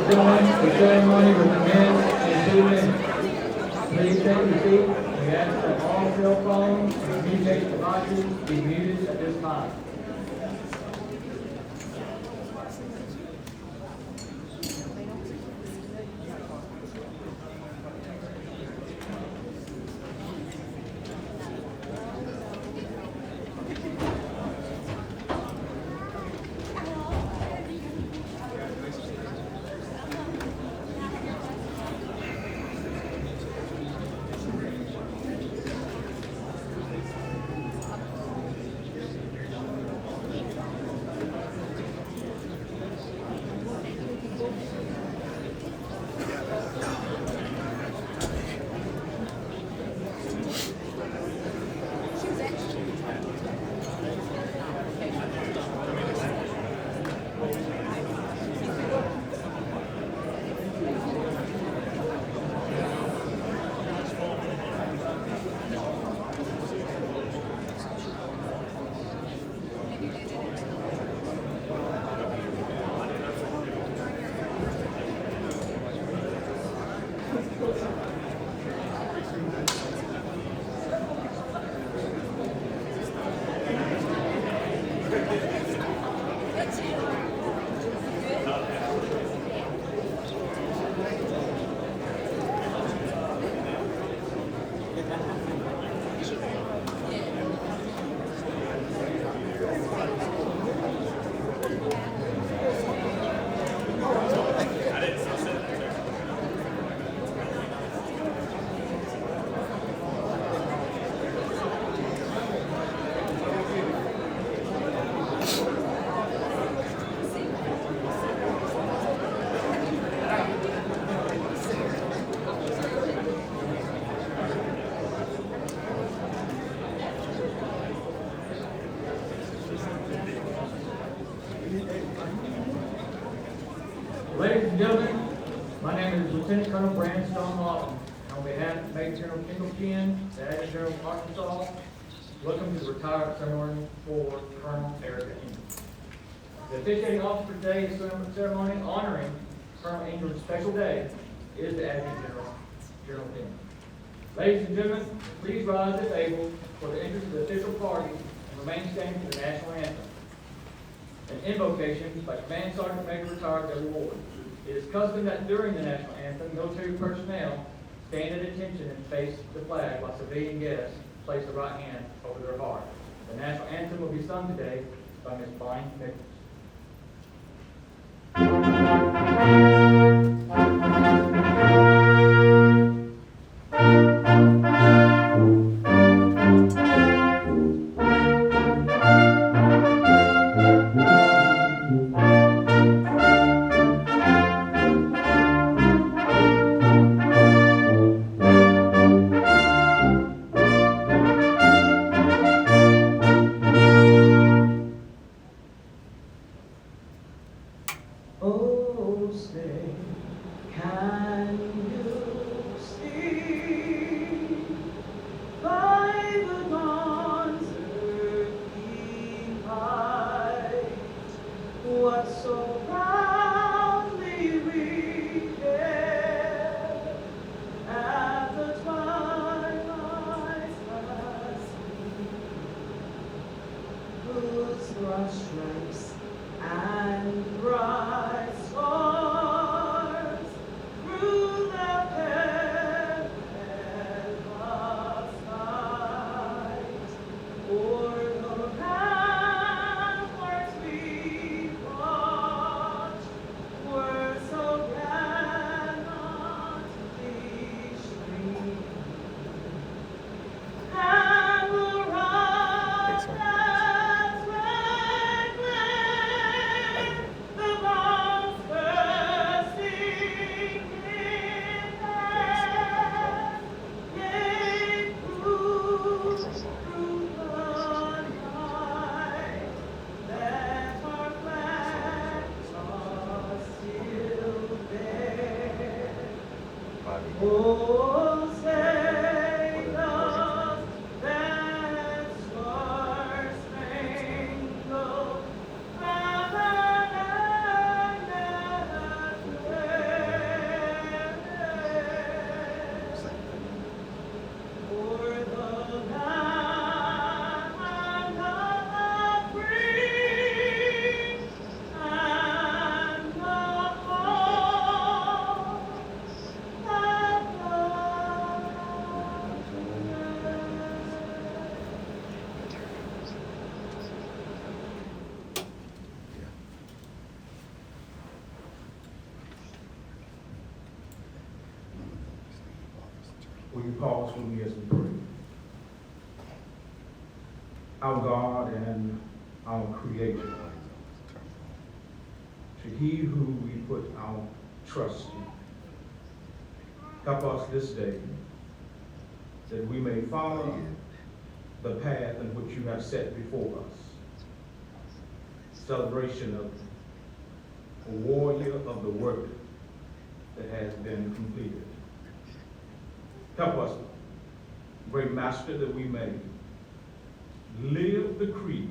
gentlemen, the ceremony will commence in 2 minutes. Please take your seat. We ask that all cell phones and communication devices be muted at this time. Ladies and gentlemen, my name is Lieutenant Colonel Brandon Stone Lawton. On behalf of Major General Kendall Penn, the Adjutant General of Arkansas, welcome to the retirement ceremony for Colonel Erica Ingram. The officiating officer for today's ceremony honoring Colonel Ingram's special day is the Adjutant General Penn. Ladies and gentlemen, please rise if able for the entrance of the official party and remain standing for the national anthem. An invocation by Command Sergeant Major Retired W. Ward. It is custom that during the national anthem, military personnel stand at attention and face the flag while civilian guests place the right hand over their heart. The national anthem will be sung today by Ms. Bonnie Nichols. Oh, say, can you see by the dawn's early light what so proudly we hailed at the twilight's last gleam, whose broad stripes and bright stars through the perilous night o'er the ramparts we watched were so gallantly streaming, and the rockets red glare, the Will you pause with me as we pray? Our God and our Creator, to He who we put our trust in, help us this day that we may follow the path in which you have set before us. Celebration of a warrior of the work that has been completed. Help us, great Master, that we may live the creed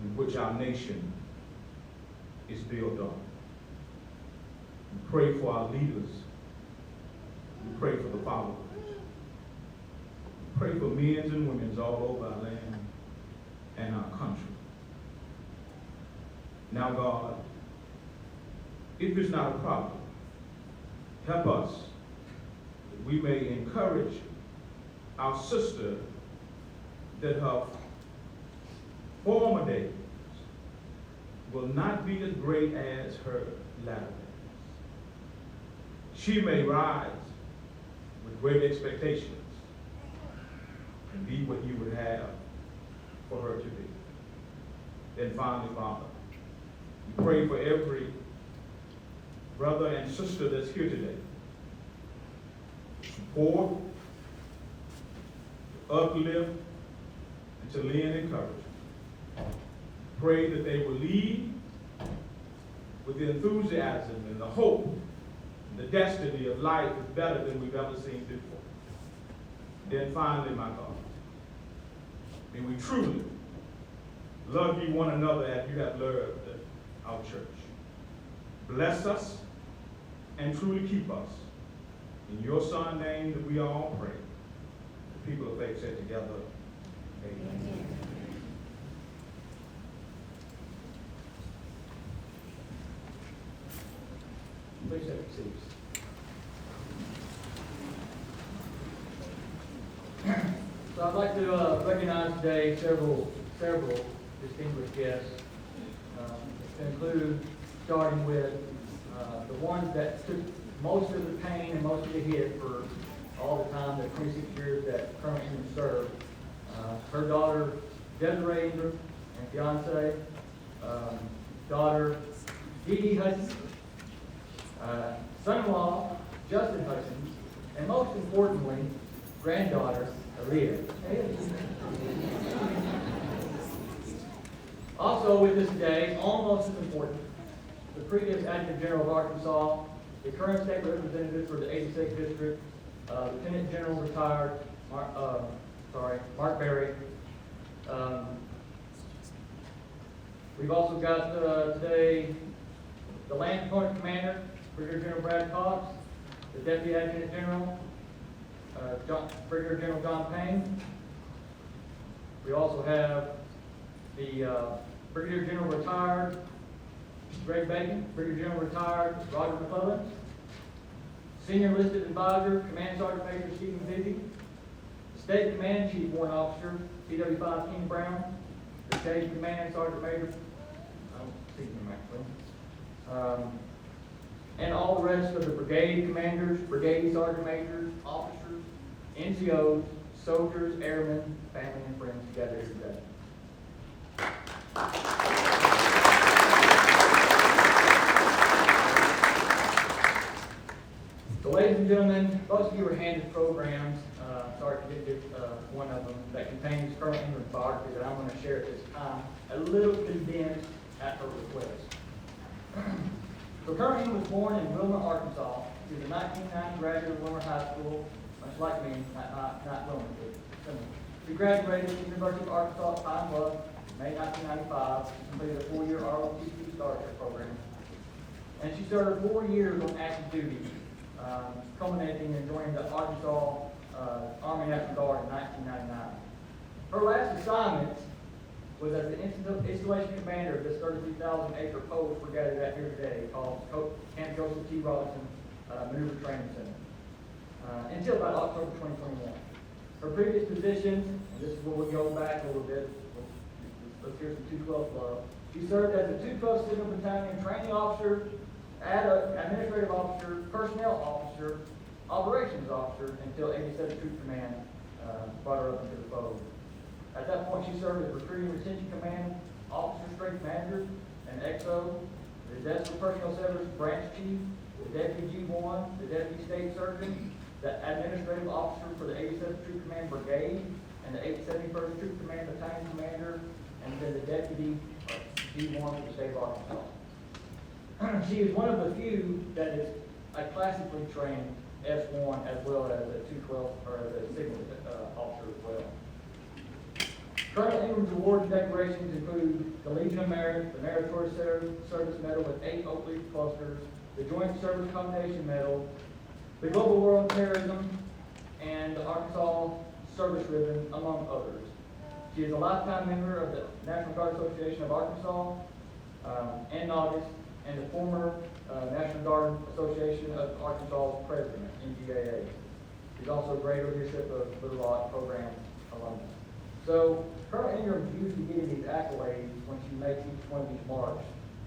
in which our nation is built on. We pray for our leaders. We pray for the followers. We pray for men and women all over our land and our country. Now, God, if it's not a problem, help us that we may encourage our sister that her former days will not be as great as her latter days. She may rise with great expectations and be what you would have for her to be. Then finally, Father, we pray for every brother and sister that's here today. Support, to uplift, and to lend encouragement. Pray that they will lead with the enthusiasm and the hope and the destiny of life is better than we've ever seen before. Then finally, my God, may we truly love you one another as you have loved our church. Bless us and truly keep us. In your Son's name that we all pray. The people of faith said together, amen. Please have your seats. So I'd like to recognize today several distinguished guests, to include, starting with the ones that took most of the pain and most of the hit for all the time, the 26 years that Colonel Ingram served. Her daughter, Desiree Ingram, and fiance, daughter, Dee Dee Hutchins, son-in-law, Justin Hutchins, and most importantly, granddaughter, Aaliyah. Also with us today, almost as important, the previous Adjutant General of Arkansas, the current state representative for the 86th District, Lieutenant General retired, Mark Berry. We've also got today the Land Component Commander, Brigadier General Brad Cox, the Deputy Adjutant General, Brigadier General John Payne. We also have the Brigadier General retired Greg Bacon, Brigadier General retired Roger McClellan, Senior Enlisted Advisor, Command Sergeant Major Stephen Bibby, State Command Chief Warrant Officer, TW5 King Brown, the State Command Sergeant Major, and all the rest of the brigade commanders, brigade sergeant majors, officers, NCOs, soldiers, airmen, family, and friends together here today. So, ladies and gentlemen, most of you were handed programs. Sorry to get one of them that contains Colonel Ingram's biography that I'm going to share at this time, a little condensed at her request. So Colonel Ingram was born in Wilmer, Arkansas. He was a 1990 graduate of Wilmer High School, much like me, not Wilmer, but similar. He graduated from the University of Arkansas at Pine Bluff in May 1995. She completed a 4-year ROTC Starship program. And she served 4 years on active duty, culminating in joining the Arkansas Army National Guard in 1999. Her last assignment was as the installation commander of this 33,000-acre post we're gathered at here today called Camp Joseph T. Robinson Maneuver Training Center, until about October 2021. Her previous positions, and this is where we go back a little bit, let's hear some 212 love. She served as a 212 Signal Battalion training officer, administrative officer, personnel officer, operations officer until 87th Troop Command brought her up into the fold. At that point, she served as Recruiting Retention Command, Officer Strength Manager, and XO, the Desk for Personnel Service Branch Chief, the Deputy G1, the Deputy State Surgeon, the Administrative Officer for the 87th Troop Command Brigade, and the 871st Troop Command Battalion Commander, and then the Deputy G1 for the State of Arkansas. She is one of the few that is a classically trained S1 as well as a 212 or as a signal officer as well. Colonel Ingram's awards and decorations include the Legion of Merit, the Meritorious Service Medal with 8 oak leaf clusters, the Joint Service Commendation Medal, the Global War on Terrorism, and the Arkansas Service Ribbon, among others. She is a lifetime member of the National Guard Association of Arkansas and August, and the former National Guard Association of Arkansas's president, NGAA. She's also great leadership of Little Rock program alumnus. So Colonel Ingram is usually getting these accolades when she makes each one of these march,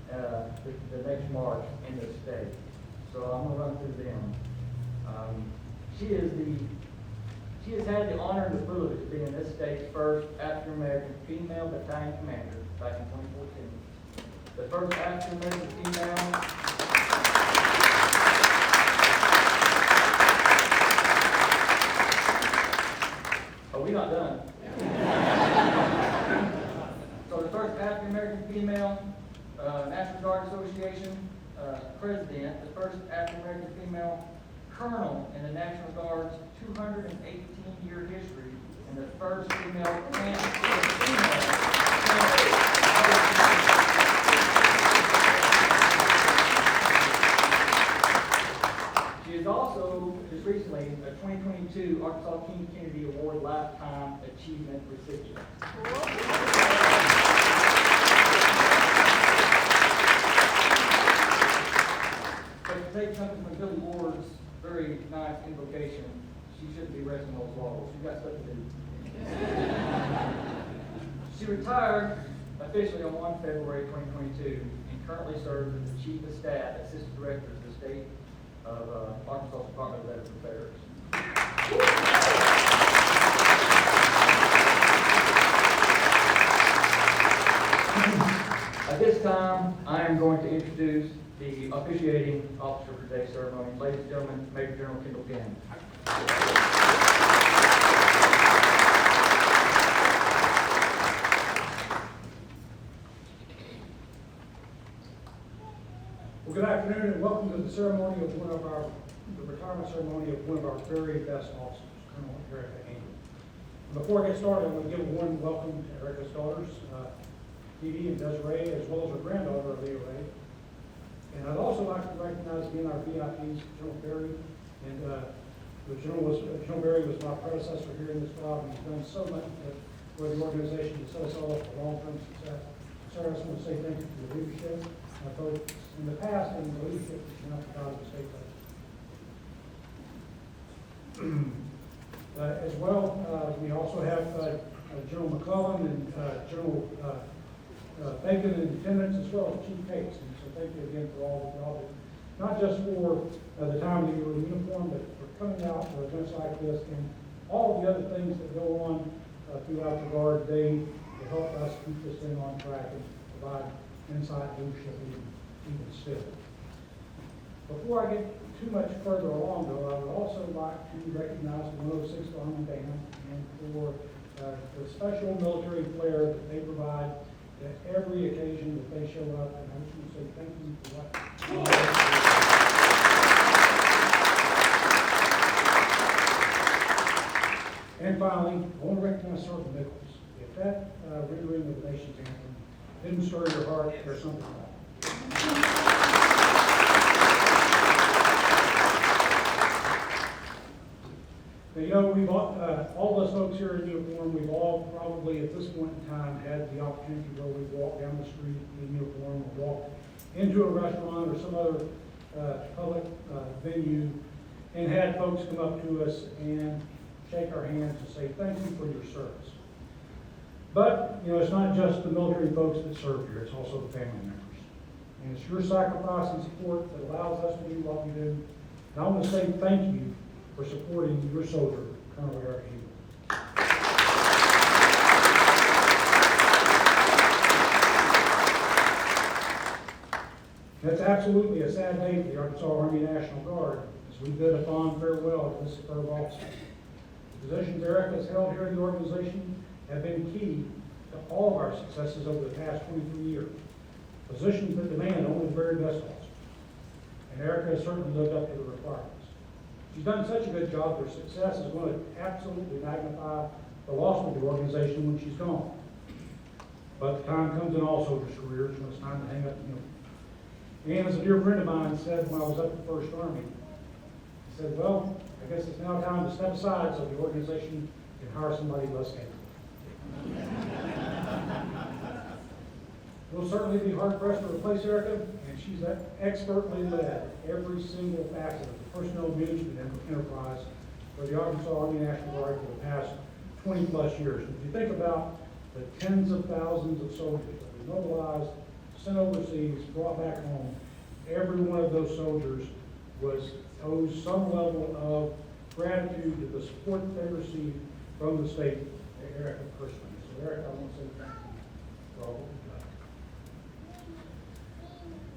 the next march in the state. So I'm going to run through them. She has had the honor and the privilege of being this state's first African American female battalion commander back in 2014. The first African American female. Oh, we're not done. So the first African American female National Guard Association president, the first African American female colonel in the National Guard's 218-year history, and the first female She is also, just recently, a 2022 Arkansas King Kennedy Award Lifetime Achievement recipient. But to take something from Billy Ward's very nice invocation, she shouldn't be resting those laurels. She's got stuff to do. She retired officially on 1 February 2022 and currently serves as the Chief of Staff, Assistant Director of the State of Arkansas Department of Veterans Affairs. At this time, I am going to introduce the officiating officer for today's ceremony. Ladies and gentlemen, Major General Kendall Gann. Well, good afternoon and welcome to the ceremony of the retirement ceremony of one of our very best officers, Colonel Erica Ingram. Before I get started, I'm going to give a warm welcome to Erica's daughters, Dee Dee and Desiree, as well as her granddaughter, Leah Ray. And I'd also like to recognize again our VIPs, General Berry, and General Berry was my predecessor here in this job, and he's done so much for the organization to set us all up for long-term success. Sir, I just want to say thank you for your leadership, both in the past and the leadership that you now provide the state. As well, we also have General McClellan and General Bacon in attendance, as well as Chief Cates. And so thank you again for all that y'all do, not just for the time that you were in uniform, but for coming out for events like this and all the other things that go on throughout the Guard day to help us keep this thing on track and provide insight leadership even still. Before I get too much further along, though, I would also like to recognize the 106th Army Band and for the special military flair that they provide at every occasion that they show up. And I just want to say thank you for what. And finally, I want to recognize Sergeant Nichols. If that rendering of the nation's anthem didn't stir your heart, there's something wrong. Now, you know, we've all of us folks here in uniform, we've all probably at this point in time had the opportunity to go walk down the street in uniform or walk into a restaurant or some other public venue and had folks come up to us and shake our hands and say thank you for your service. But, you know, it's not just the military folks that serve here, it's also the family members. And it's your sacrifice and support that allows us to do what we do. And I want to say thank you for supporting your soldier, Colonel Eric Ingram. That's absolutely a sad day for the Arkansas Army National Guard as we bid a fond farewell to this superb officer. The positions Eric has held here in the organization have been key to all of our successes over the past 23 years. Positions that demand only the very best officers. And Erica has certainly lived up to the requirements. She's done such a good job, her success is going to absolutely magnify the loss of the organization when she's gone. But the time comes in all soldiers' careers when it's time to hang up the uniform. And as a dear friend of mine said when I was up at the First Army, he said, well, I guess it's now time to step aside so the organization can hire somebody less capable. We'll certainly be hard pressed to replace Erica, and she's expertly led every single facet of the personnel management enterprise for the Arkansas Army National Guard for the past 20 plus years. And if you think about the tens of thousands of soldiers that we mobilized, sent overseas, brought back home, every one of those soldiers owes some level of gratitude to the support that they received from the state, Erica personally. So Erica, I want to say thank you for all that you've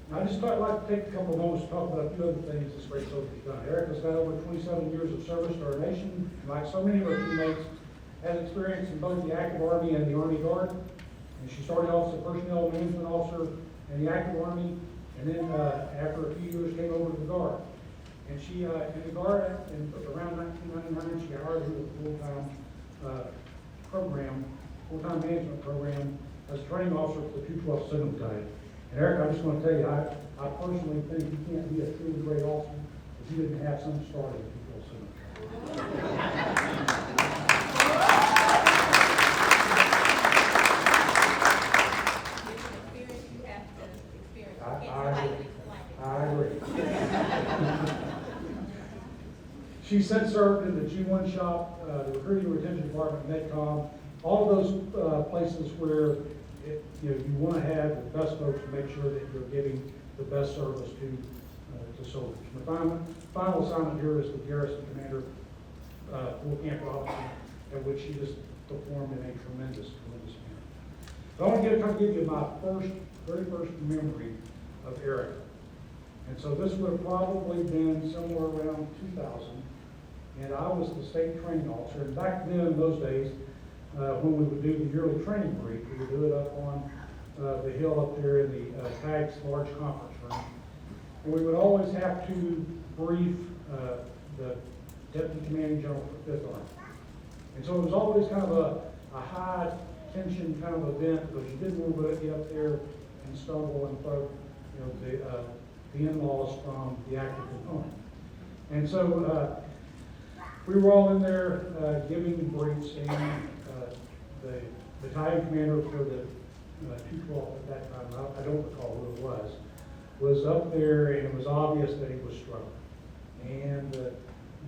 done. I just thought I'd like to take a couple of moments to talk about a few other things this great soldier's done. Erica's got over 27 years of service to our nation, and like so many of her teammates, has experience in both the active Army and the Army Guard. And she started off as a personnel management officer in the active Army, and then after a few years came over to the Guard. And she, in the Guard, around 1999, she got hired into a full-time management program as a training officer for the 212 Signal Battalion. And Eric, I'm just going to tell you, I personally think you can't be a truly great officer if you didn't have some start in the 212 Signal Battalion. I agree. She since served in the G1 shop, the recruiting and retention department, MedCom, all of those places where you want to have the best folks to make sure that you're giving the best service to soldiers. And the final assignment here is the Garrison Commander Full Camp Robinson, at which she just performed in a tremendous manner. But I want to give you my very first memory of Erica. And so this would have probably been somewhere around 2000. And I was the state training officer. And back then, in those days, when we would do the yearly training brief, we would do it up on the hill up there in the TAG's large conference room. And we would always have to brief the Deputy Commanding General for 5th Army. And so it was always kind of a high tension kind of event because you didn't want to get up there and stumble and throw the in-laws from the active component. And so we were all in there giving briefs, and the battalion commander for the 212 at that time, I don't recall who it was up there, and it was obvious that he was struggling. And the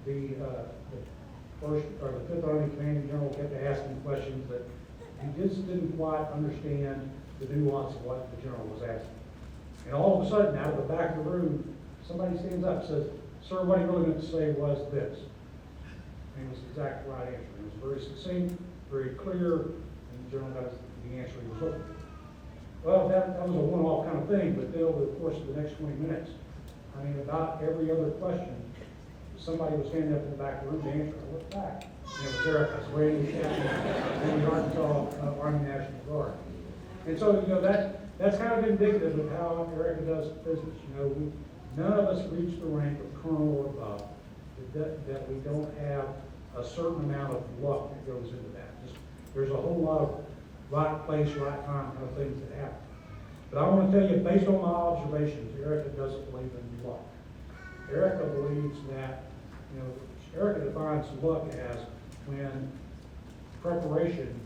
5th Army Commanding General kept asking questions that he just didn't quite understand the nuance of what the general was asking. And all of a sudden, out of the back of the room, somebody stands up and says, "Sir, what he really meant to say was this." And it was the exact right answer. It was very succinct, very clear, and the general got the answer he was looking for. Well, that was a one-off kind of thing, but then over the course of the next 20 minutes, I mean, about every other question, somebody was standing up in the back of the room to answer. I looked back, and it was Erica, brand new captain in the Arkansas Army National Guard. And so, that's kind of indicative of how Erica does business. None of us reach the rank of colonel or above that we don't have a certain amount of luck that goes into that. There's a whole lot of right place, right time kind of things that happen. But I want to tell you, based on my observations, Erica doesn't believe in luck. Erica believes that, Erica defines luck as when preparation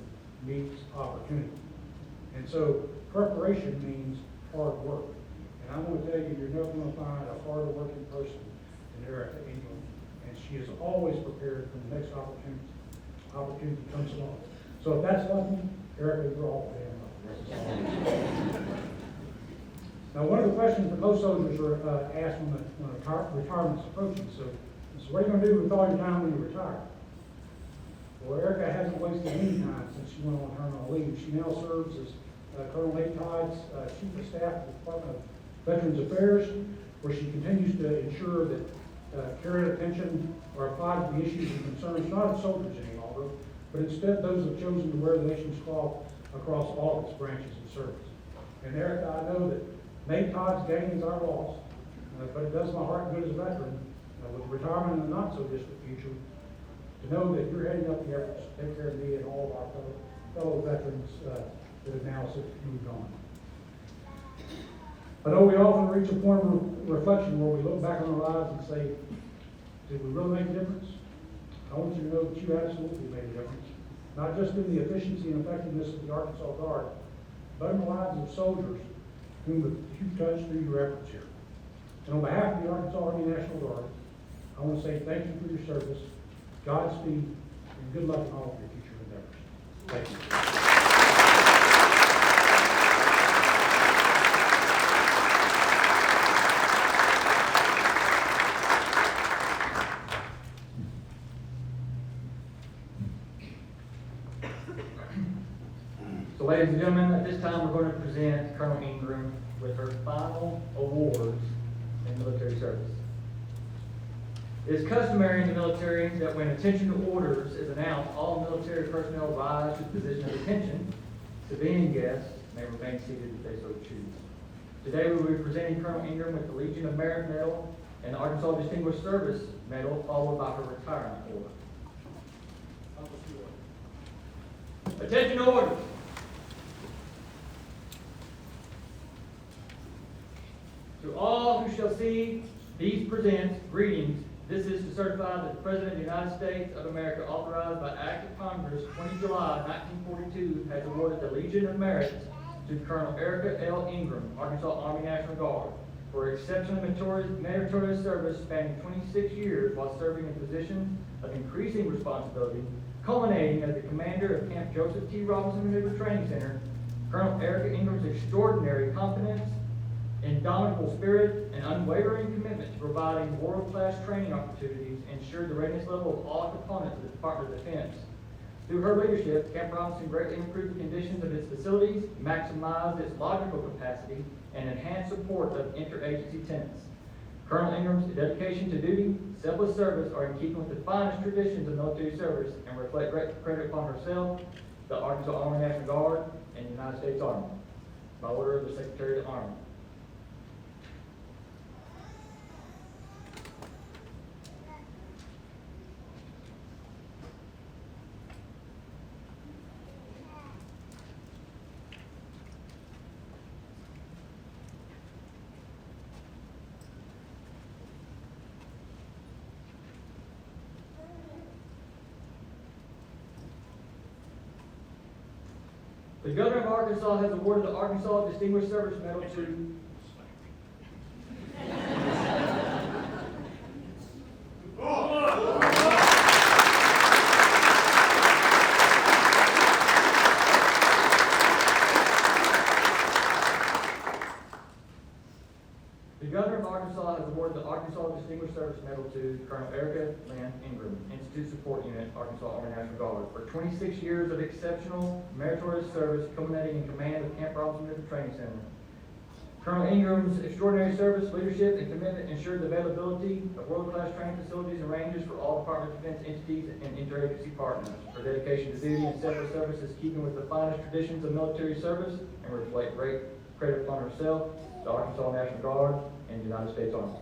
meets opportunity. And so preparation means hard work. And I'm going to tell you, you're never going to find a harder working person than Erica Ingram. And she is always prepared when the next opportunity comes along. So if that's lucky, Erica, you're all damn lucky. Now, one of the questions that most soldiers are asked when retirement's approaching, so So what are you gonna do with all your time when you retire? Well, Erica hasn't wasted any time since she went on maternal leave. She now serves as Colonel Nate Todd's Chief of Staff at the Department of Veterans Affairs, where she continues to ensure that care and attention are applied to the issues and concerns not of soldiers any longer, but instead those who have chosen to wear the nation's cloth across all of its branches and service. And Erica, I know that Nate Todd's gains are lost, but it does my heart good as a veteran, with retirement in the not-so-distant future, to know that you're heading up the efforts to take care of me and all of our fellow veterans that have now since moved on. I know we often reach a point of reflection where we look back on our lives and say, did we really make a difference? I want you to know that you absolutely made a difference, not just in the efficiency and effectiveness of the Arkansas Guard, but in the lives of soldiers whom you've touched through your efforts here. And on behalf of the Arkansas Army National Guard, I want to say thank you for your service, Godspeed, and good luck in all of your future endeavors. Thank you. So ladies and gentlemen, at this time we're going to present Colonel Ingram with her final awards in military service. It is customary in the military that when attention to orders is announced, all military personnel rise to the position of attention. Civilian guests may remain seated if they so choose. Today we will be presenting Colonel Ingram with the Legion of Merit Medal and the Arkansas Distinguished Service Medal, followed by her retirement order. Attention to orders. To all who shall see these presents greetings. This is to certify that the President of the United States of America, authorized by Act of Congress 20 July 1942, has awarded the Legion of Merit to Colonel Erica L. Ingram, Arkansas Army National Guard, for exceptional meritorious service spanning 26 years while serving in positions of increasing responsibility, culminating as the commander of Camp Joseph T. Robinson Maneuver Training Center. Colonel Erica Ingram's extraordinary competence, indomitable spirit, and unwavering commitment to providing world-class training opportunities ensured the readiness level of all components of the Department of Defense. Through her leadership, Camp Robinson greatly improved the conditions of its facilities, maximized its logical capacity, and enhanced support of interagency tenants. Colonel Ingram's dedication to duty, selfless service are in keeping with the finest traditions of military service and reflect great credit upon herself, the Arkansas Army National Guard, and the United States Army. By order of the Secretary of the Army. The Governor of Arkansas has awarded the Arkansas Distinguished Service Medal to The Governor of Arkansas has awarded the Arkansas Distinguished Service Medal to Colonel Erica Lynn Ingram, Institute Support Unit, Arkansas Army National Guard, for 26 years of exceptional meritorious service culminating in command of Camp Robinson Maneuver Training Center. Colonel Ingram's extraordinary service, leadership, and commitment ensured the availability of world-class training facilities and ranges for all Department of Defense entities and interagency partners. Her dedication to duty and selfless service is keeping with the finest traditions of military service and reflect great credit upon herself, the Arkansas National Guard, and the United States Army.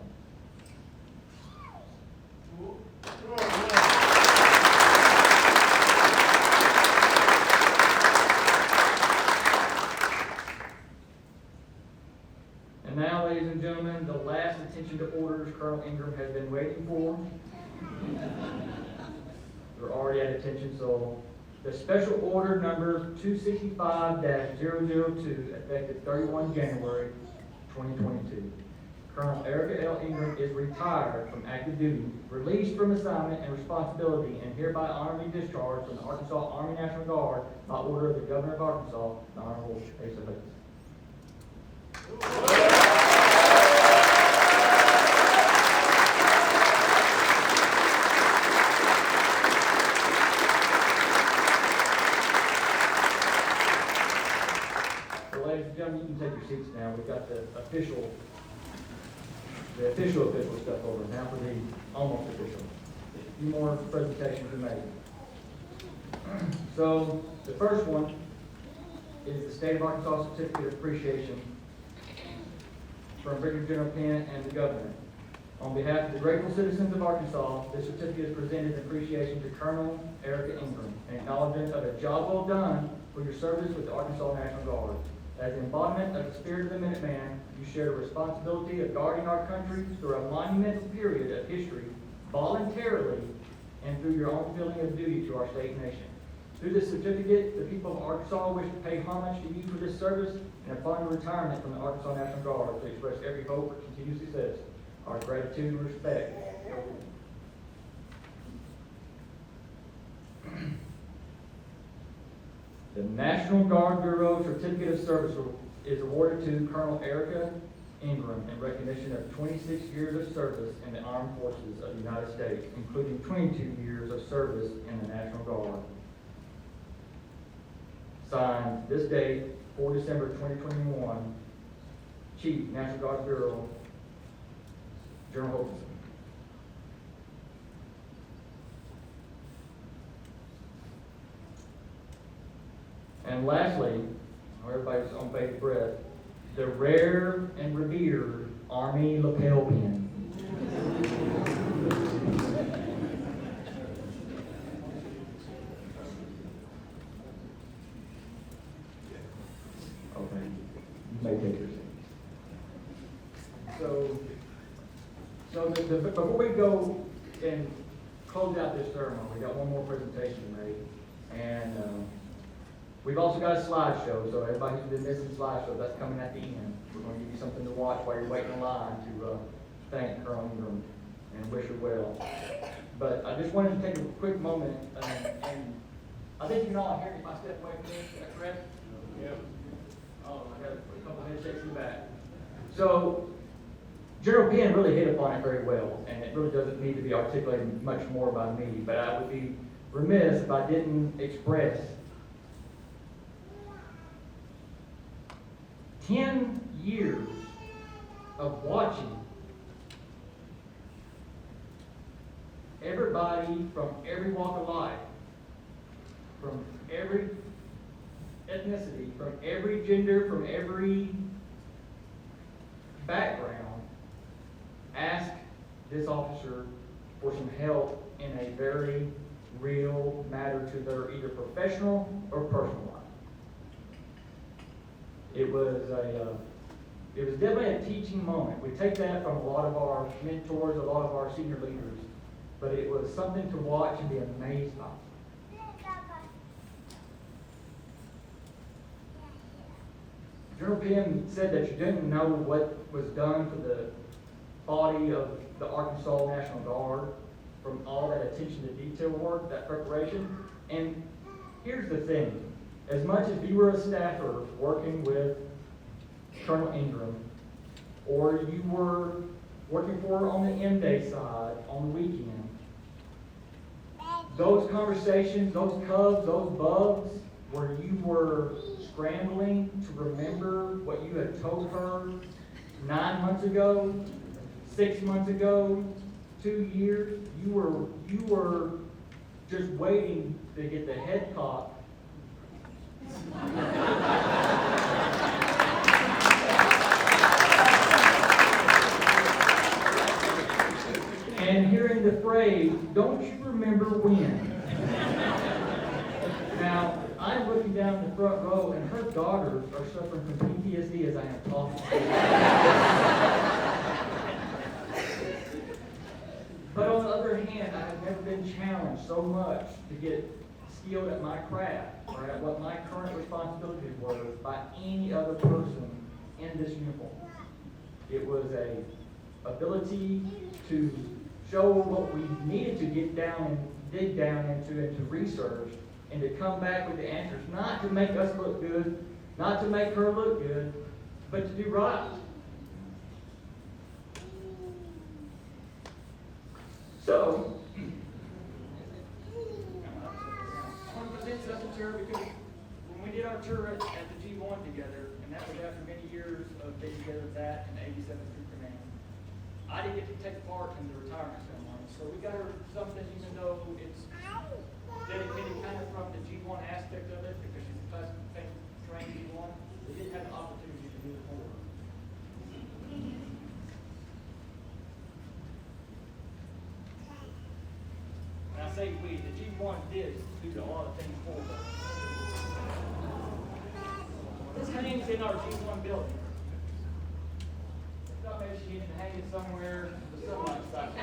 And now, ladies and gentlemen, the last attention to orders Colonel Ingram has been waiting for. We're already at attention, so the special order number 265-002, effective 31 January 2022. Colonel Erica L. Ingram is retired from active duty, released from assignment and responsibility, and hereby honorably discharged from the Arkansas Army National Guard by order of the Governor of Arkansas, the Honorable Asa Hutchinson. gentlemen, you can take your seats now. We've got the official stuff over. Now for the almost official. A few more presentations to make. So the first one is the State of Arkansas Certificate of Appreciation from Brigadier General Penn and the Governor. On behalf of the grateful citizens of Arkansas, this certificate is presented in appreciation to Colonel Erica Ingram, an acknowledgement of a job well done for your service with the Arkansas National Guard. As an embodiment of the spirit of the Minuteman, you share the responsibility of guarding our country through a monumental period of history, voluntarily and through your own feeling of duty to our state and nation. Through this certificate, the people of Arkansas wish to pay homage to you for this service and upon your retirement from the Arkansas National Guard to express every hope for continued success, our gratitude and respect. The National Guard Bureau Certificate of Service is awarded to Colonel Erica Ingram in recognition of 26 years of service in the Armed Forces of the United States, including 22 years of service in the National Guard. Signed this date, 4 December 2021, Chief, National Guard Bureau, General Hopeson. And lastly, everybody's on bated breath, the rare and revered Army lapel pin. Okay, you may take your seat. So before we go and close out this ceremony, we got one more presentation to make, and we've also got a slideshow. So everybody who's been missing slideshow, that's coming at the end. We're going to give you something to watch while you're waiting in line to thank Colonel Ingram and wish her well. But I just wanted to take a quick moment, and I think you can all hear me if I step away from this. Is that correct? Yep. Oh, I got a couple of headsets in the back. So General Penn really hit upon it very well, and it really doesn't need to be articulated much more by me, but I would be remiss if I didn't express 10 years of watching everybody from every walk of life, from every ethnicity, from every gender, from every background, ask this officer for some help in a very real matter to their either professional or personal life. It was definitely a teaching moment. We take that from a lot of our mentors, a lot of our senior leaders, but it was something to watch and be amazed by. General Penn said that you didn't know what was done for the body of the Arkansas National Guard from all that attention to detail work, that preparation. And here's the thing. As much as you were a staffer working with Colonel Ingram, or you were working for her on the end-day side on the weekend, those conversations, those cubs, those bugs, where you were scrambling to remember what you had told her 9 months ago, 6 months ago, 2 years, you were just waiting to get the head cocked and hearing the phrase, "Don't you remember when?" Now, I'm looking down the front row, and her daughters are suffering from PTSD as I am talking. But on the other hand, I have never been challenged so much to get skilled at my craft or at what my current responsibilities were by any other person in this uniform. It was a ability to show what we needed to get down and dig down into and to research and to come back with the answers, not to make us look good, not to make her look good, but to do right. So, I want to present something to her because we did our tour at the G1 together, and that was after many years of being together with that and 87th Street Command. I didn't get to take part in the retirement ceremony, so we got her something, even though it's dedicated kind of from the G1 aspect of it, because she's a class trained G1, we didn't have an opportunity to do it for her. And I say we, the G1 did do a lot of things for her. This hangs in our G1 building. I thought maybe she needed to hang it somewhere the sunlight stops.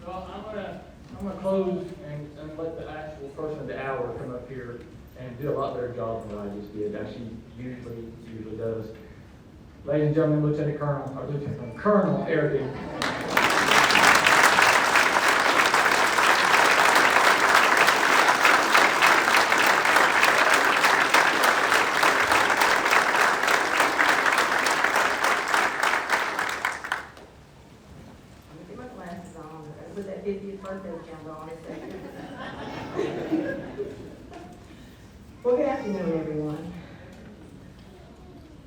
Well, I'm gonna close and let the actual person of the hour come up here and do a lot better job than what I just did. That she usually does. Ladies and gentlemen, Lieutenant Colonel Eric Ingram. Get my glasses on, with that 50th birthday camera on it. Well, good afternoon, everyone.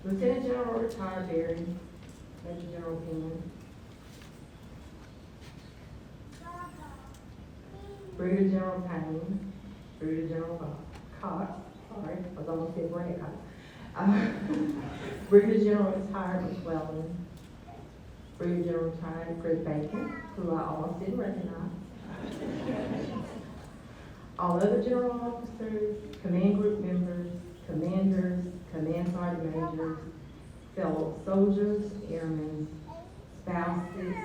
Lieutenant General Retired Berry, Major General Penn, Brigadier General Payne, Brigadier General Cox, sorry, I was almost saying Brad Cox. Brigadier General Retired McClellan, Brigadier General Retired Chris Bacon, who I almost didn't recognize. All other general officers, command group members, commanders, command sergeant majors, fellow soldiers, airmen, spouses,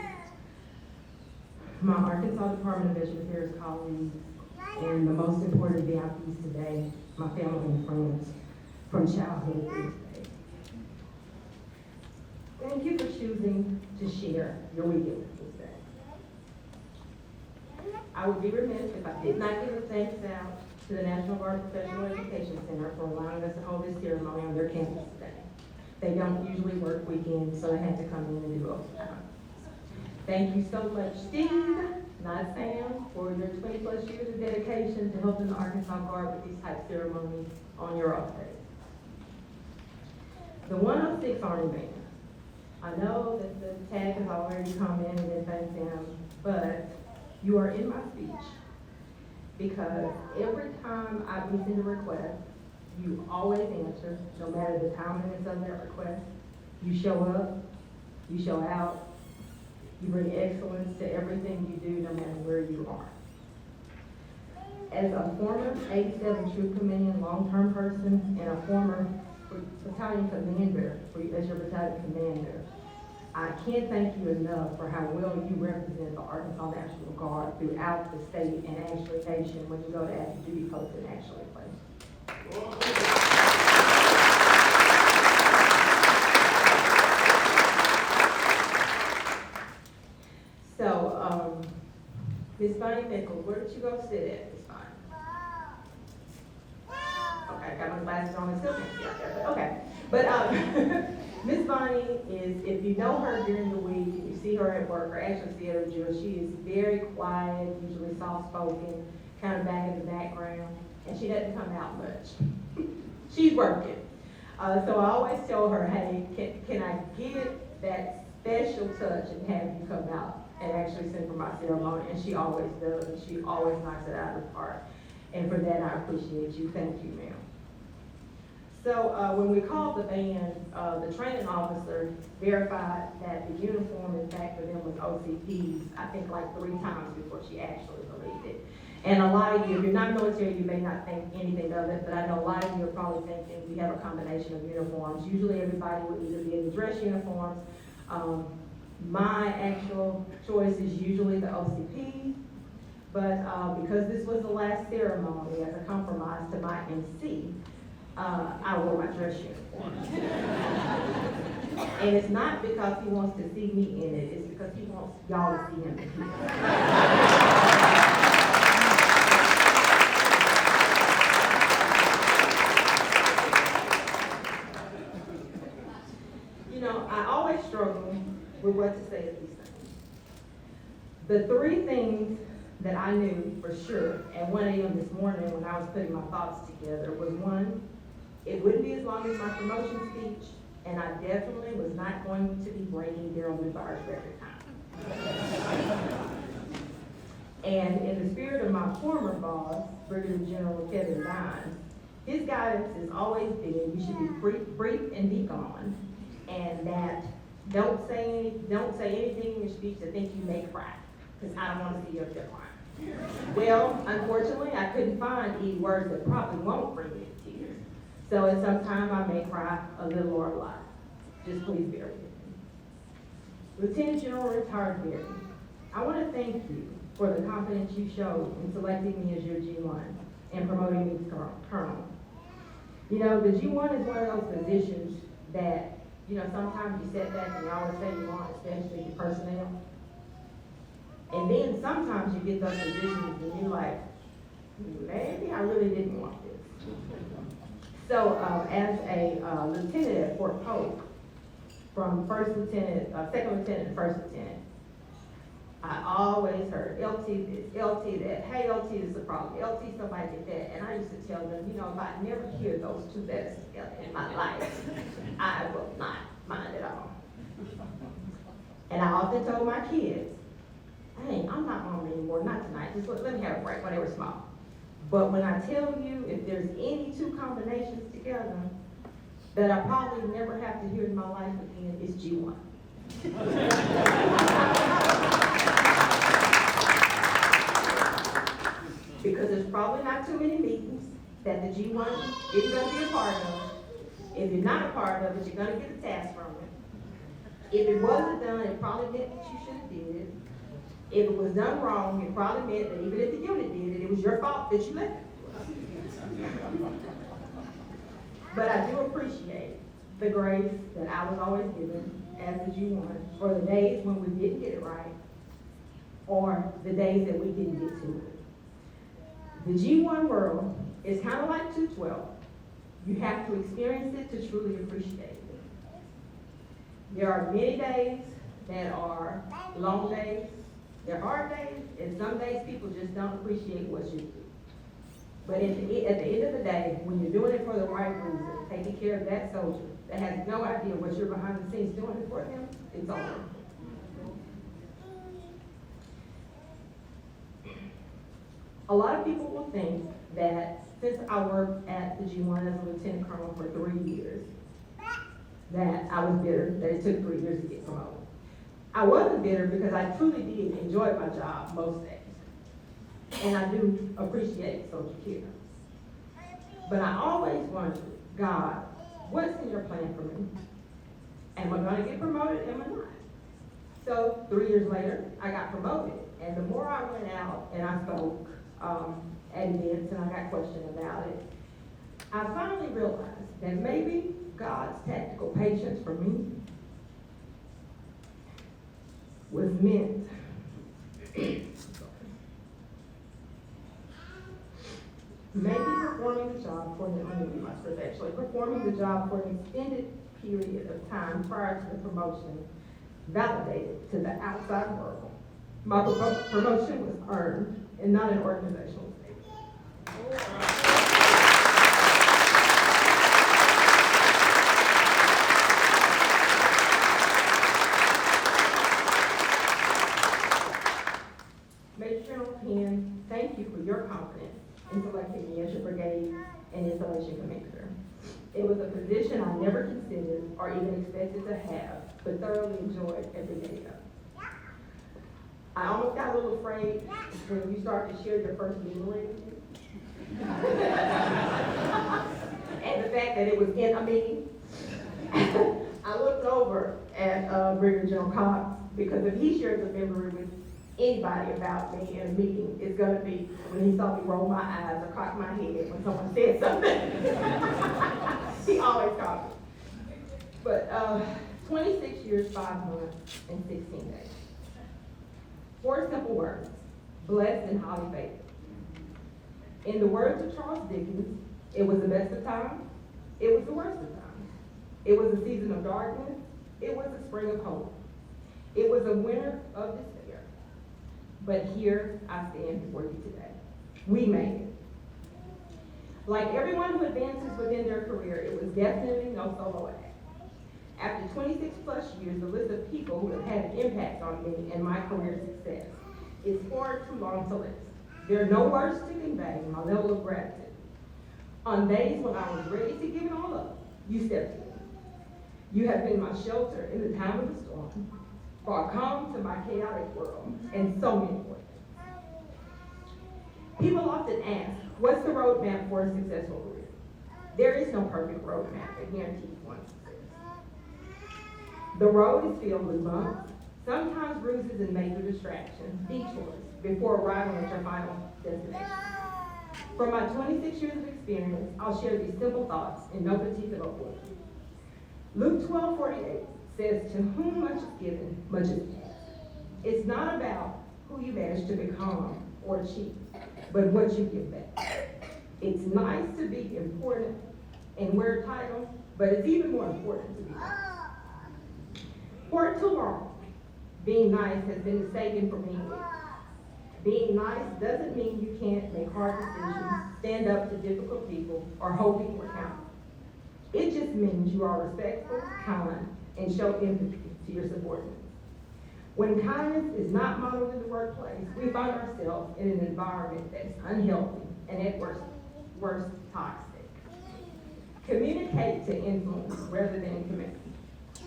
my Arkansas Department of Veterans Affairs colleagues, and the most important VIPs today, my family and friends from childhood through today. Thank you for choosing to share your weekend with us today. I would be remiss if I did not give a thanks out to the National Guard Professional Education Center for allowing us to hold this ceremony on their campus today. They don't usually work weekends, so they had to come in and do overtime. Thank you so much, Steve, not Sam, for your 20+ years of dedication to helping the Arkansas Guard with these type ceremonies on your off days. The 106 Army Band. I know that the tag has already come in and they thanked them, but you are in my speech because every time I send a request, you always answer, no matter the timeliness of that request. You show up, you show out, you bring excellence to everything you do, no matter where you are. As a former 87 Troop Command long-term person and a former battalion commander, as your battalion commander, I can't thank you enough for how well you represent the Arkansas National Guard throughout the state and actually nation when you go to active duty posts and actually play. So, Miss Bonnie Mickles, where did you go sit at, Miss Bonnie? Okay, I got my glasses on and still can't see out there, but okay. But, Miss Bonnie is, if you know her during the week, and you see her at work, or actually see her at drill, she is very quiet, usually soft-spoken, kind of back in the background, and she doesn't come out much. She's working. So I always tell her, hey, can I get that special touch and have you come out and actually sing for my ceremony? And she always does, and she always knocks it out of the park. And for that, I appreciate you. Thank you, ma'am. So when we called the band, the training officer verified that the uniform, in fact, for them was OCPs, I think like 3 times before she actually believed it. And a lot of you, if you're not military, you may not think anything of it, but I know a lot of you are probably thinking we have a combination of uniforms. Usually everybody would either be in the dress uniforms. My actual choice is usually the OCP, but because this was the last ceremony as a compromise to my MC, I wore my dress uniform. And it's not because he wants to see me in it, it's because he wants y'all to see him in it. You know, I always struggle with what to say at these things. The three things that I knew for sure at 1 a.m. this morning when I was putting my thoughts together was one, it wouldn't be as long as my promotion speech, and I definitely was not going to be breaking Daryl Newbar's record time. And in the spirit of my former boss, Brigadier General Kevin Dines, his guidance has always been you should be brief and be gone, and that don't say anything in your speech that think you may cry, because I don't want to see you up there crying. Well, unfortunately, I couldn't find any words that probably won't bring me to tears. So at some time I may cry a little or a lot. Just please bear with me. Lieutenant General Retired Berry, I want to thank you for the confidence you showed in selecting me as your G1 and promoting me to Colonel. You know, the G1 is one of those positions that, you know, sometimes you sit back and you always say you want, especially your personnel. And then sometimes you get those positions and you're like, maybe I really didn't want this. So as a lieutenant at Fort Polk, from second lieutenant to first lieutenant, I always heard LT this, LT that, hey LT this is a problem, LT somebody did that, and I used to tell them, you know, if I never hear those two letters together in my life, I will not mind at all. And I often told my kids, hey, I'm not hungry anymore, not tonight, just let me have a break when they were small. But when I tell you, if there's any two combinations together that I probably never have to hear in my life again, it's G1. Because there's probably not too many meetings that the G1 is going to be a part of. If you're not a part of it, you're going to get a task from it. If it wasn't done, it probably meant that you should have did it. If it was done wrong, it probably meant that even if the unit did it, it was your fault that you left it. But I do appreciate the grace that I was always given as the G1 for the days when we didn't get it right or the days that we didn't get to it. The G1 world is kind of like 212. You have to experience it to truly appreciate it. There are many days that are long days. They're hard days, and some days people just don't appreciate what you do. But at the end of the day, when you're doing it for the right reason, taking care of that soldier that has no idea what you're behind the scenes doing it for them, it's over. A lot of people will think that since I worked at the G1 as a lieutenant colonel for 3 years, that I was bitter that it took 3 years to get promoted. I wasn't bitter because I truly did enjoy my job most days. And I do appreciate soldier care. But I always wondered, God, what's in your plan for me? Am I going to get promoted? Am I not? So 3 years later, I got promoted. And the more I went out and I spoke at events and I got questioned about it, I finally realized that maybe God's tactical patience for me was meant maybe performing the job for performing the job for an extended period of time prior to the promotion validated to the outside world. My promotion was earned and not an organizational statement. Thank you for your confidence in selecting me as your brigade and installation commander. It was a position I never considered or even expected to have, but thoroughly enjoyed every day of it. I almost got a little afraid when you started to share your first meeting. And the fact that it was in a meeting. I looked over at Brigadier General Cox, because if he shares a memory with anybody about me in a meeting is gonna be when he saw me roll my eyes or cock my head when someone said something. He always called me. But 26 years, 5 months, and 16 days. 4 simple words: blessed and highly favored. In the words of Charles Dickens, it was the best of times, it was the worst of times. It was a season of darkness, it was a spring of hope. It was a winter of despair. But here I stand before you today. We made it. Like everyone who advances within their career, it was definitely no solo act. After 26 plus years, the list of people who have had an impact on me and my career success is far too long to list. There are no words to convey my level of gratitude. On days when I was ready to give it all up, you stepped in. You have been my shelter in the time of the storm, brought calm to my chaotic world, and so many more things. People often ask, what's the roadmap for a successful career? There is no perfect roadmap that guarantees one success. The road is filled with bumps, sometimes bruises and major distractions, detours, before arriving at your final destination. From my 26 years of experience, I'll share these simple thoughts in no particular order. Luke 12:48 says, to whom much is given, much is asked. It's not about who you manage to become or achieve, but what you give back. It's nice to be important and wear a title, but it's even more important to be nice. For too long, being nice has been mistaken for being weak. Being nice doesn't mean you can't make hard decisions, stand up to difficult people, or hold people accountable. It just means you are respectful, kind, and show empathy to your subordinates. When kindness is not modeled in the workplace, we find ourselves in an environment that is unhealthy and at worst toxic. Communicate to influence rather than command.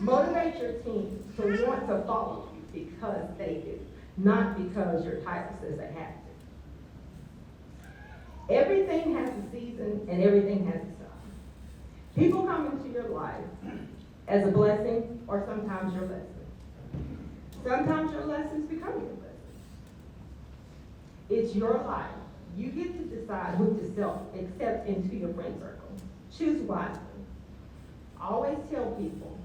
Motivate your team to want to follow you because they do, not because your title says they have to. Everything has a season and everything has a time. People come into your life as a blessing or sometimes your lesson. Sometimes your lessons become your lessons. It's your life. You get to decide who to accept into your friend circle. Choose wisely. I always tell people,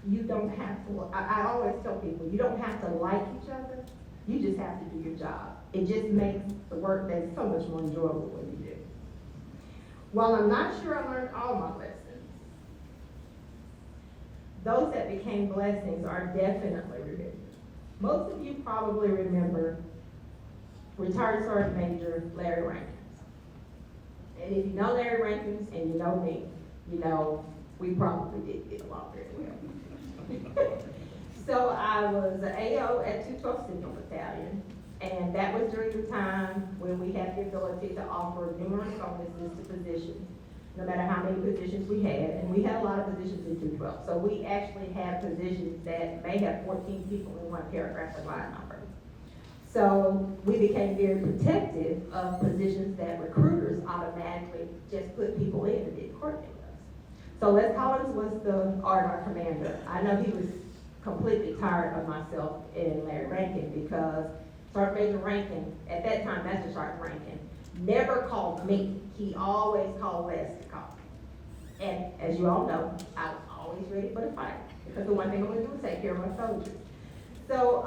you don't have to, I always tell people, you don't have to like each other, you just have to do your job. It just makes the work day so much more enjoyable when you do. While I'm not sure I learned all my lessons, those that became blessings are definitely remembered. Most of you probably remember retired Sergeant Major Larry Rankins. And if you know Larry Rankins and you know me, you know we probably did get along very well. So I was an AO at 212 Signal Battalion, and that was during the time when we had the ability to offer numerous bonuses to positions, no matter how many positions we had, and we had a lot of positions in 212. So we actually had positions that may have 14 people in one paragraph of line number. So we became very protective of positions that recruiters automatically just put people in and didn't coordinate us. So Les Collins was the R&R commander. I know he was completely tired of myself and Larry Rankin because Sergeant Major Rankin, at that time Master Sergeant Rankin, never called me. He always called Les to call me. And as you all know, I was always ready for the fight because the one thing I'm going to do is take care of my soldiers. So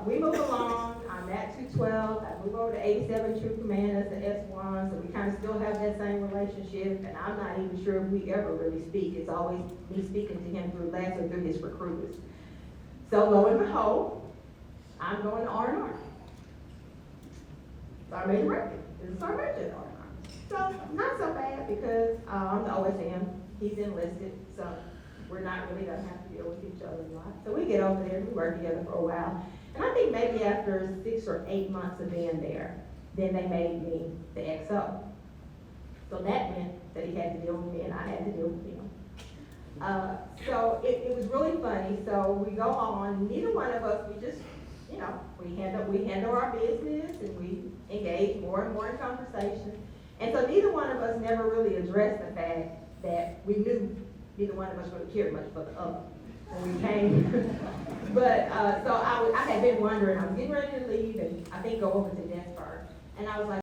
we move along. I'm at 212. I move over to 87 Troop Command as the S1, so we kind of still have that same relationship, and I'm not even sure if we ever really speak. It's always me speaking to him through Les or through his recruiters. So lo and behold, I'm going to R&R. Sergeant Major Rankin is a Sergeant Major at R&R. So not so bad because I'm the OSM. He's enlisted, so we're not really gonna have to deal with each other a lot. So we get over there, we work together for a while. And I think maybe after 6 or 8 months of being there, then they made me the XO. So that meant that he had to deal with me and I had to deal with him. So it was really funny. So we go on, neither one of us, we just, you know, we handle our business and we engage more and more in conversation. And so neither one of us never really addressed the fact that we knew neither one of us really cared much for the other. when we came. But, so I had been wondering, I was getting ready to leave and I think go over to Denver. And I was like,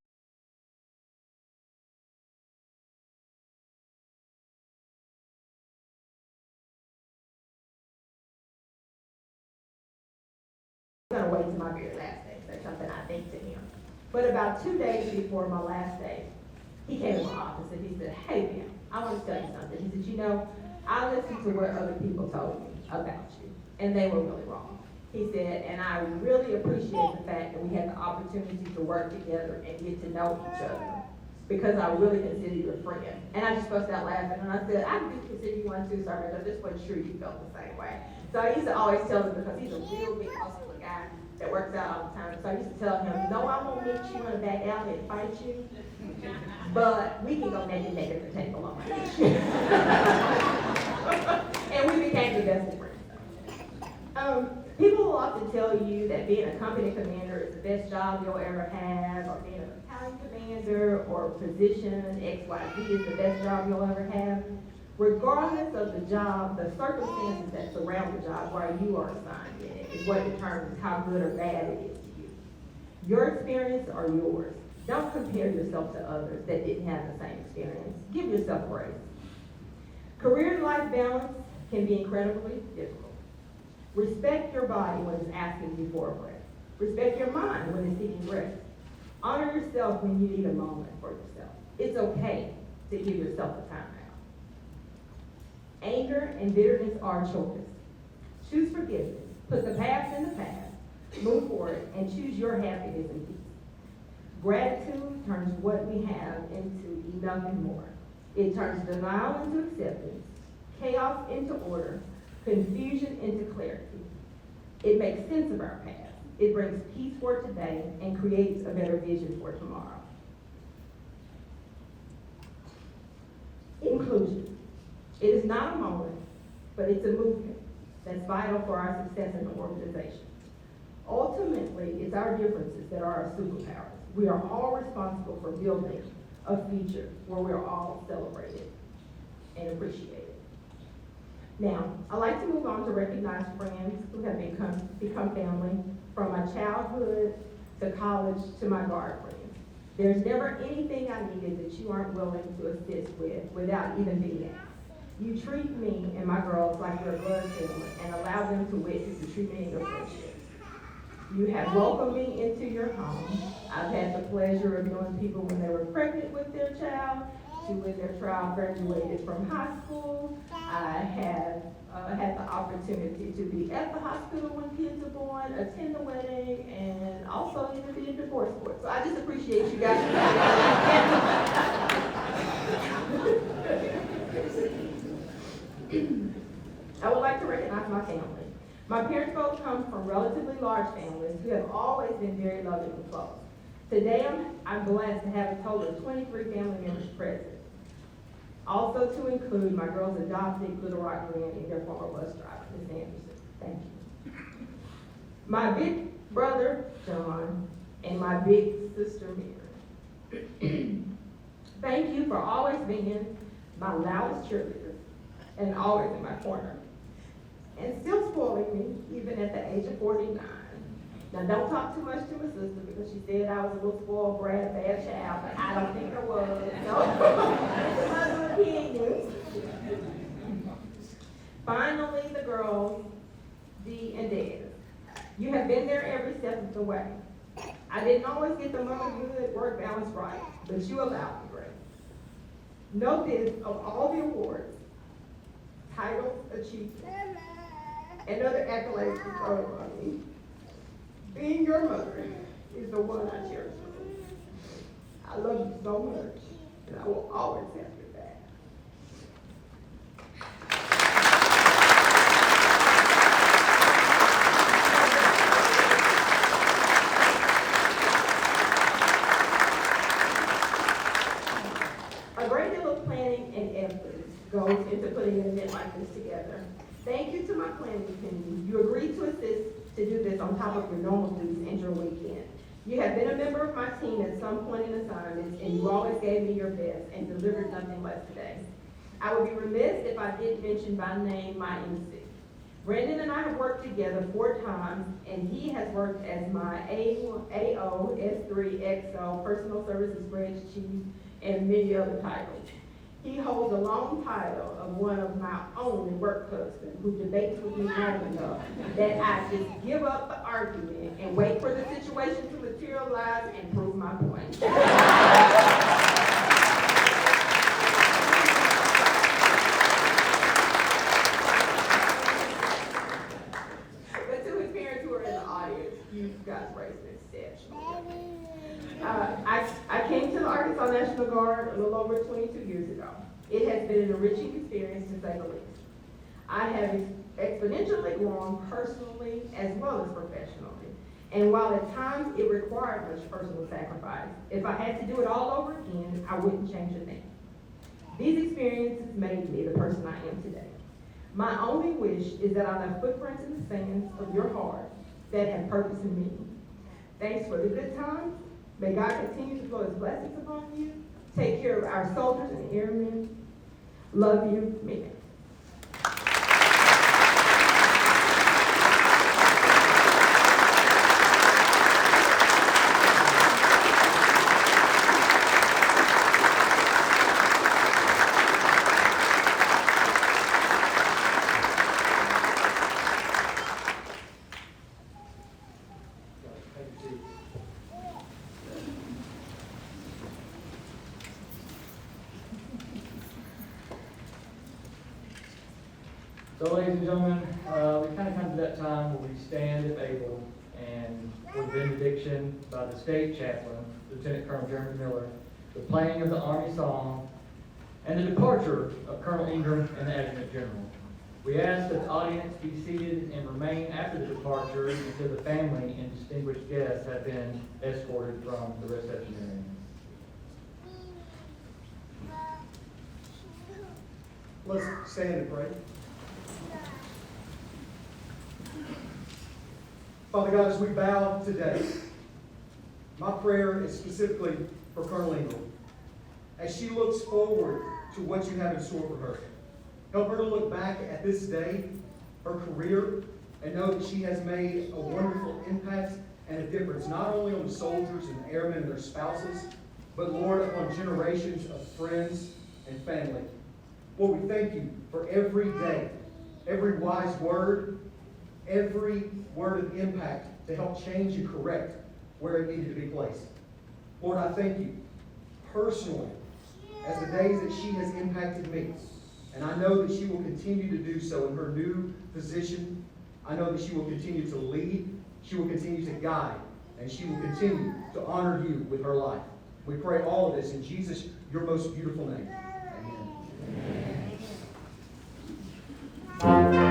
I'm gonna wait till my very last day, that's something I think to him. But about 2 days before my last day, he came to my office and he said, hey, ma'am, I want to tell you something. He said, you know, I listened to what other people told me about you, and they were really wrong. He said, and I really appreciate the fact that we had the opportunity to work together and get to know each other, because I really consider you a friend. And I just burst out laughing, and I said, I do consider you one too, sir, but I just wasn't sure you felt the same way. So I used to always tell him, because he's a real big, muscular guy that works out all the time. So I used to tell him, no, I won't meet you in a back alley and fight you, but we can go neck and neck at the table on my issue. And we became the best of friends. People will often tell you that being a company commander is the best job you'll ever have, or being a battalion commander or position XYZ is the best job you'll ever have. Regardless of the job, the circumstances that surround the job where you are assigned in it is what determines how good or bad it is to you. Your experiences are yours. Don't compare yourself to others that didn't have the same experience. Give yourself grace. Career and life balance can be incredibly difficult. Respect your body when it's asking you for a break. Respect your mind when it's seeking rest. Honor yourself when you need a moment for yourself. It's okay to give yourself a time out. Anger and bitterness are a choice. Choose forgiveness. Put the past in the past. Move forward and choose your happiness and peace. Gratitude turns what we have into enough and more. It turns denial into acceptance, chaos into order, confusion into clarity. It makes sense of our past. It brings peace for today and creates a better vision for tomorrow. Inclusion. It is not a moment, but it's a movement that's vital for our success in the organization. Ultimately, it's our differences that are our superpowers. We are all responsible for building a future where we're all celebrated and appreciated. Now, I'd like to move on to recognize friends who have become family, from my childhood to college to my guard friends. There's never anything I needed that you aren't willing to assist with without even being asked. You treat me and my girls like you're a blood family and allow them to witness the true meaning of friendship. You have welcomed me into your home. I've had the pleasure of knowing people when they were pregnant with their child, to when their child graduated from high school. I have had the opportunity to be at the hospital when kids are born, attend the wedding, and also even be in divorce court. So I just appreciate you guys. I would like to recognize my family. My parents both come from relatively large families who have always been very loving and close. Today, I'm blessed to have a total of 23 family members present. Also to include my girls' adopted Little Rock granny, their former bus driver, Ms. Anderson. Thank you. My big brother, John, and my big sister, Mary. Thank you for always being my loudest cheerleader and always in my corner. And still spoiling me, even at the age of 49. Now, don't talk too much to my sister because she said I was a little spoiled brat, bad child, but I don't think I was. No, it's opinions. Finally, the girls, Dee and Des. You have been there every step of the way. I didn't always get the mother-good work balance right, but you allowed me, Grace. Know this, of all the awards, titles, achievements, and other accolades bestowed on me, being your mother is the one I cherish the most. I love you so much, and I will always have your back. A great deal of planning and effort goes into putting an event like this together. Thank you to my planning team. You agreed to assist to do this on top of your normal duties and your weekend. You have been a member of my team at some point in assignments, and you always gave me your best and delivered nothing less today. I would be remiss if I didn't mention by name my MC. Brandon and I have worked together 4 times, and he has worked as my AO, S3, XO, personal services branch chief, and many other titles. He holds a long title of one of my only work husbands who debates with me long enough that I just give up the argument and wait for the situation to materialize and prove my point. But to his parents who are in the audience, you guys raised exceptionally. I came to the Arkansas National Guard a little over 22 years ago. It has been an enriching experience to say the least. I have exponentially grown personally as well as professionally. And while at times it required much personal sacrifice, if I had to do it all over again, I wouldn't change a thing. These experiences made me the person I am today. My only wish is that I left footprints in the sands of your heart that have purpose and meaning. Thanks for the good times. May God continue to flow his blessings upon you. Take care of our soldiers and airmen. Love you, Megan. So, ladies and gentlemen, we kind of come to that time where we stand if able and with benediction by the state chaplain, Lieutenant Colonel Jeremy Miller, the playing of the Army song, and the departure of Colonel Ingram and the Adjutant General. We ask that the audience be seated and remain after the departure until the family and distinguished guests have been escorted from the reception area. Let's stand and pray. Father God, as we bow today, my prayer is specifically for Colonel Ingram. As she looks forward to what you have in store for her, help her to look back at this day, her career, and know that she has made a wonderful impact and a difference, not only on the soldiers and airmen and their spouses, but Lord, upon generations of friends and family. Lord, we thank you for every day, every wise word, every word of impact to help change and correct where it needed to be placed. Lord, I thank you personally as the days that she has impacted me. And I know that she will continue to do so in her new position. I know that she will continue to lead, she will continue to guide, and she will continue to honor you with her life. We pray all of this in Jesus, your most beautiful name. Amen.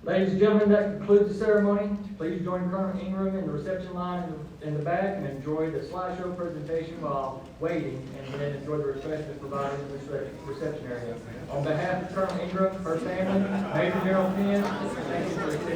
Ladies and gentlemen, that concludes the ceremony. please join Colonel Ingram in the reception line in the back and enjoy the slideshow presentation while waiting, and then enjoy the refreshments provided in this reception area. On behalf of Colonel Ingram, her family, Major General Penn, thank you for attending.